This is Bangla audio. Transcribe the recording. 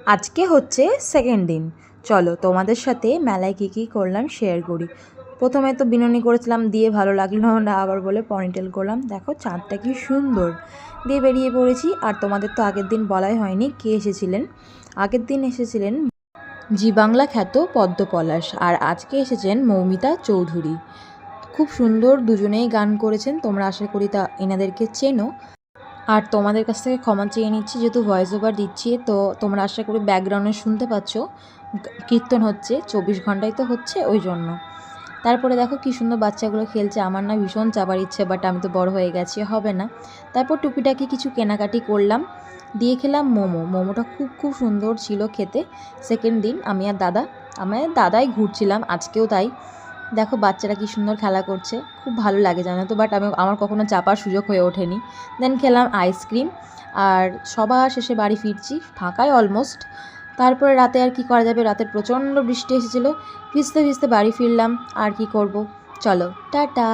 আজকে হচ্ছে সেকেন্ড দিন। চলো তোমাদের সাথে মেলায় কী কী করলাম শেয়ার করি। প্রথমে তো বিনুনি করেছিলাম, দিয়ে ভালো লাগলো না, আবার বলে পনিটেল করলাম। দেখো চাঁদটা কি সুন্দর, দিয়ে বেরিয়ে পড়েছি। আর তোমাদের তো আগের দিন বলাই হয়নি কে এসেছিলেন। আগের দিন এসেছিলেন জি বাংলা খ্যাত পদ্ম পলাশ, আর আজকে এসেছেন মৌমিতা চৌধুরী। খুব সুন্দর দুজনেই গান করেছেন, তোমরা আশা করি তা এনাদেরকে চেনো। আর তোমাদের কাছ থেকে ক্ষমা চেয়ে নিচ্ছি, যেহেতু ভয়েস ওভার দিচ্ছি, তো তোমরা আশা করি ব্যাকগ্রাউন্ডে শুনতে পাচ্ছ কীর্তন হচ্ছে, 24 ঘন্টায় তো হচ্ছে ওই জন্য। তারপরে দেখো কী সুন্দর বাচ্চাগুলো খেলছে। আমার না ভীষণ চাবার ইচ্ছে, বাট আমি তো বড় হয়ে গেছি, হবে না। তারপর টুকিটাকি কিছু কেনাকাটি করলাম, দিয়ে খেলাম মোমো। মোমোটা খুব খুব সুন্দর ছিল খেতে। সেকেন্ড দিন আমি আর দাদাই ঘুরছিলাম, আজকেও তাই। দেখো বাচ্চারা কি সুন্দর খেলা করছে, খুব ভালো লাগে জানো তো, বাট আমার কখনো চাপার সুযোগ হয়ে ওঠেনি। দেন খেলাম আইসক্রিম, আর সবার শেষে বাড়ি ফিরছি, ফাঁকাই অলমোস্ট। তারপরে রাতে আর কি করা যাবে, রাতে প্রচণ্ড বৃষ্টি এসেছিলো, ভিজতে ভিজতে বাড়ি ফিরলাম। আর কি করব, চলো টাটা।